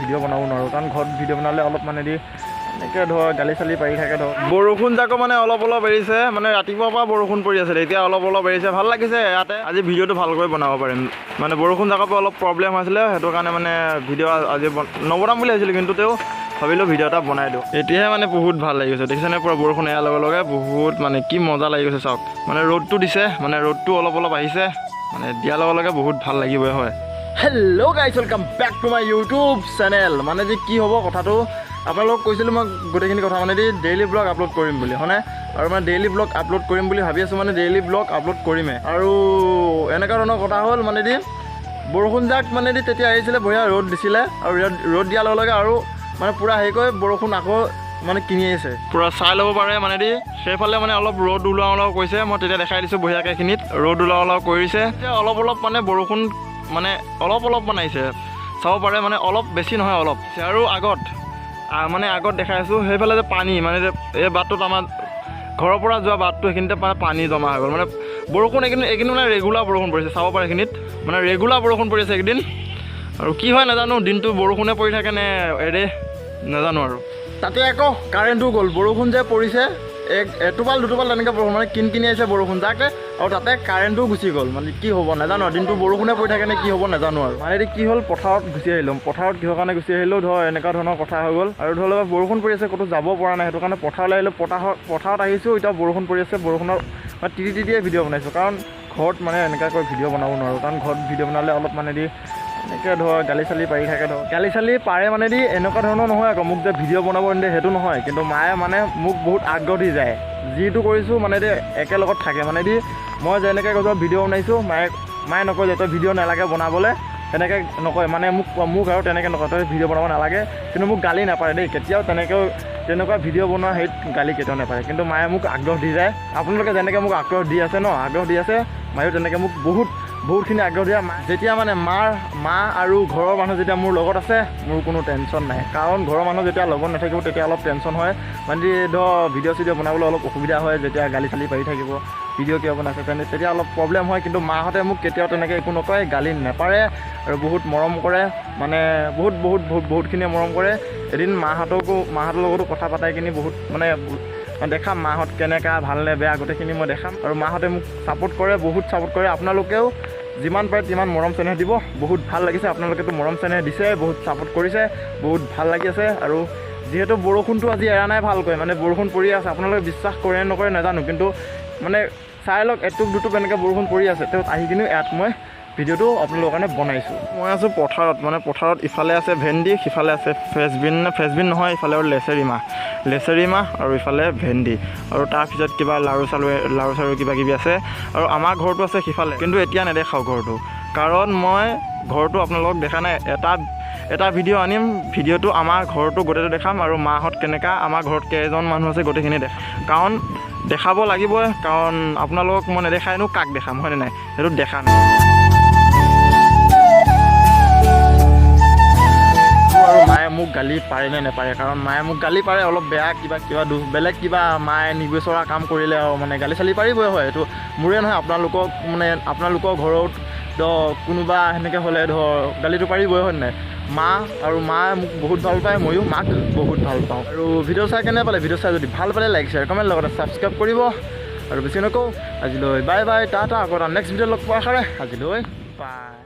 Video' বনাব নোৱাৰোঁ কাৰণ ঘৰত ভিডিঅ' বনালে অলপ মানে দি এনেকৈ ধৰ গালি চালি পাৰি থাকে ধৰ। বৰষুণ যাকো মানে অলপ এৰিছে, মানে ৰাতিপুৱাৰ পৰা বৰষুণ পৰি আছিলে, এতিয়া অলপ এৰিছে, ভাল লাগিছে ইয়াতে। আজি ভিডিঅ'টো ভালকৈ বনাব পাৰিম, মানে বৰষুণ যাকৰ পৰা অলপ প্ৰব্লেম হৈছিলে, সেইটো কাৰণে মানে ভিডিঅ' আজি নবনাম বুলি ভাবিছিলোঁ, কিন্তু তেওঁ ভাবিলোঁ ভিডিঅ' এটা বনাই দিওঁ। এতিয়াহে মানে বহুত ভাল লাগি গৈছে, দেখিছেনে পুৰা বৰষুণ এৰাৰ লগে বহুত মানে কি মজা লাগি গৈছে চাওক। মানে ৰ'দটো দিছে, মানে ৰ'দটো অলপ আহিছে, মানে দিয়াৰ লগে বহুত ভাল লাগিবই হয়। Hello' guys, welcome back to my YouTube channel. মানে যে কি হ'ব কথাটো, আপোনালোকক কৈছিলোঁ মই গোটেইখিনি কথা মানে ডেইলি ব্লগ আপলোড কৰিম বুলি হয়নে, আৰু মানে ডেইলি ব্লগ আপলোড কৰিম বুলি ভাবি আছোঁ, মানে ডেইলি ব্লগ আপলোড কৰিমেই। আৰু এনেকুৱা ধৰণৰ কথা হ'ল মানে বৰষুণ যাক মানে তেতিয়া আহিছিলে, বঢ়িয়া ৰ'দ দিছিলে, আৰু ৰ'দ দিয়াৰ লগে আৰু মানে পূৰা হেৰি কৰি বৰষুণ আকৌ মানে কিনি আহিছে, পূৰা চাই ল'ব পাৰে মানে সেইফালে মানে অলপ ৰ'দ ওলাও কৈছে, মই তেতিয়া দেখাই দিছোঁ বঢ়িয়াকৈ খিনিত ৰ'দ ওলাও কৰিছে। এতিয়া অলপ মানে বৰষুণ মানে অলপ আহিছে, চাব পাৰে, মানে অলপ বেছি নহয় অলপ। আৰু আগত দেখাই আছোঁ সেইফালে যে পানী মানে এই বাটটোত আমাৰ ঘৰৰ পৰা যোৱা বাটটো সেইখিনিতে পানী জমা হৈ গ'ল। মানে বৰষুণ এইকেইদিন মানে ৰেগুলাৰ বৰষুণ পৰিছে, চাব পাৰে এইখিনিত মানে ৰেগুলাৰ বৰষুণ পৰিছে এইকেইদিন। আৰু কি হয় নাজানো, দিনটো বৰষুণে পৰি থাকে নে এৰে নাজানো। আৰু তাতে আকৌ কাৰেণ্টটো গ'ল, বৰষুণ যে পৰিছে এটোপাল দুটোপাল তেনেকৈ বৰষুণ মানে কিনি আহিছে বৰষুণ যাকে, আৰু তাতে কাৰেণ্টটো গুচি গ'ল। মানে কি হ'ব নাজানো, দিনটো বৰষুণে পৰি থাকে নে কি হ'ব নাজানো। আৰু মানে কি হ'ল, পথাৰত গুচি আহিলোঁ, পথাৰত কিহৰ কাৰণে গুচি আহিলোঁ ধৰ এনেকুৱা ধৰণৰ কথা হৈ গ'ল। আৰু ধৰ বৰষুণ পৰি আছে, ক'তো যাব পৰা নাই, সেইটো কাৰণে পথাৰলৈ আহিলোঁ। পথাৰত আহিছোঁ, এতিয়া বৰষুণ পৰি আছে, বৰষুণৰ মানে তিতিয়ে ভিডিঅ' বনাইছোঁ, কাৰণ ঘৰত মানে এনেকুৱাকৈ ভিডিঅ' বনাব নোৱাৰোঁ, কাৰণ ঘৰত ভিডিঅ' বনালে অলপ মানে এনেকৈ ধৰ গালি চালি পাৰি থাকে ধৰ। গালি চালি পাৰে মানে এনেকুৱা ধৰণৰ নহয় আকৌ, মোক যে ভিডিঅ' বনাব নিদিয়ে সেইটো নহয়, কিন্তু মায়ে মানে মোক বহুত আগ্ৰহ দি যায়, যিটো কৰিছোঁ মানে একেলগত থাকে। মানে মই যেনেকৈ কৈছোঁ ভিডিঅ' বনাইছোঁ, মায়ে নকয় যে তই ভিডিঅ' নালাগে বনাবলৈ, তেনেকৈ নকয়, মানে মোক আৰু তেনেকৈ নকয় তই ভিডিঅ' বনাব নালাগে, কিন্তু মোক গালি নাপাৰে দেই, কেতিয়াও তেনেকুৱা ভিডিঅ' বনোৱা হেৰিত গালি কেতিয়াও নাপাৰে, কিন্তু মায়ে মোক আগ্ৰহ দি যায়। আপোনালোকে যেনেকৈ মোক আগ্ৰহ দি আছে ন, আগ্ৰহ দি আছে, মায়েও তেনেকৈ মোক বহুতখিনি আগ্ৰহ দিয়া। যেতিয়া মানে মা আৰু ঘৰৰ মানুহ যেতিয়া মোৰ লগত আছে, মোৰ কোনো টেনশ্যন নাই, কাৰণ ঘৰৰ মানুহ যেতিয়া লগত নাথাকিব তেতিয়া অলপ টেনশ্যন হয়, মানে ধৰ ভিডিঅ' চিডিঅ' বনাবলৈ অলপ অসুবিধা হয়, যেতিয়া গালি চালি পাৰি থাকিব ভিডিঅ' কিয় বনাইছে তেতিয়া অলপ প্ৰব্লেম হয়। কিন্তু মাহঁতে মোক কেতিয়াও তেনেকৈ একো নকয়, গালি নেপাৰে, আৰু বহুত মৰম কৰে, মানে বহুতখিনিয়ে মৰম কৰে। এদিন মাহঁতৰ লগতো কথা পাতাই কিনি বহুত মানে দেখাম মাহঁত কেনেকুৱা ভালনে বেয়া গোটেইখিনি মই দেখাম। আৰু মাহঁতে মোক ছাপোৰ্ট কৰে, বহুত ছাপোৰ্ট কৰে। আপোনালোকেও যিমান পাৰে তিমান মৰম চেনেহ দিব, বহুত ভাল লাগিছে, আপোনালোকেতো মৰম চেনেহ দিছে, বহুত ছাপোৰ্ট কৰিছে, বহুত ভাল লাগি আছে। আৰু যিহেতু বৰষুণটো আজি এৰা নাই ভালকৈ, মানে বৰষুণ পৰি আছে, আপোনালোকে বিশ্বাস কৰে নকৰে নাজানো, কিন্তু মানে চাই লওক এটুপ দুটুপ এনেকৈ বৰষুণ পৰি আছে, তেওঁ আহি কিনে ইয়াত মই ভিডিঅ'টো আপোনালোকৰ কাৰণে বনাইছোঁ। মই আছোঁ পথাৰত, মানে পথাৰত ইফালে আছে ভেন্দি, সিফালে আছে ফ্ৰেচবিন নহয়, ইফালে আৰু লেচেৰি মাহ আৰু ইফালে ভেন্দি, আৰু তাৰপিছত কিবা লাৰু চাৰু কিবা কিবি আছে। আৰু আমাৰ ঘৰটো আছে সিফালে, কিন্তু এতিয়া নেদেখাওঁ ঘৰটো, কাৰণ মই ঘৰটো আপোনালোকক দেখা নাই। এটা ভিডিঅ' আনিম, ভিডিঅ'টো আমাৰ ঘৰটো গোটেইটো দেখাম, আৰু মাহঁত কেনেকুৱা, আমাৰ ঘৰত কেইজন মানুহ আছে গোটেইখিনি দেখাম, কাৰণ দেখাব লাগিবই, কাৰণ আপোনালোকক মই নেদেখাইনো কাক দেখাম হয়নে নাই, সেইটো দেখাম। আৰু মায়ে মোক গালি পাৰে নে নেপাৰে, কাৰণ মায়ে মোক গালি পাৰে অলপ বেয়া বেলেগ কিবা মায়ে নিবিচৰা কাম কৰিলে, আৰু মানে গালি চালি পাৰিবই হয়, এইটো মোৰে নহয়, আপোনালোকৰ ঘৰত কোনোবা সেনেকৈ হ'লে ধৰ গালিটো পাৰিবই হয় নাই। মায়ে মোক বহুত ভাল পায়, ময়ো মাক বহুত ভাল পাওঁ। আৰু ভিডিঅ' চাই কেনে পালে, ভিডিঅ' চাই যদি ভাল পালে লাইক শ্বেয়াৰ কমেণ্ট লগতে ছাবস্ক্ৰাইব কৰিব। আৰু বেছি নকওঁ, আজিলৈ বাই বাই, টাটা, আকৌ নেক্সট ভিডিঅ' লগ পোৱাৰ আশাৰে আজিলৈ বাই।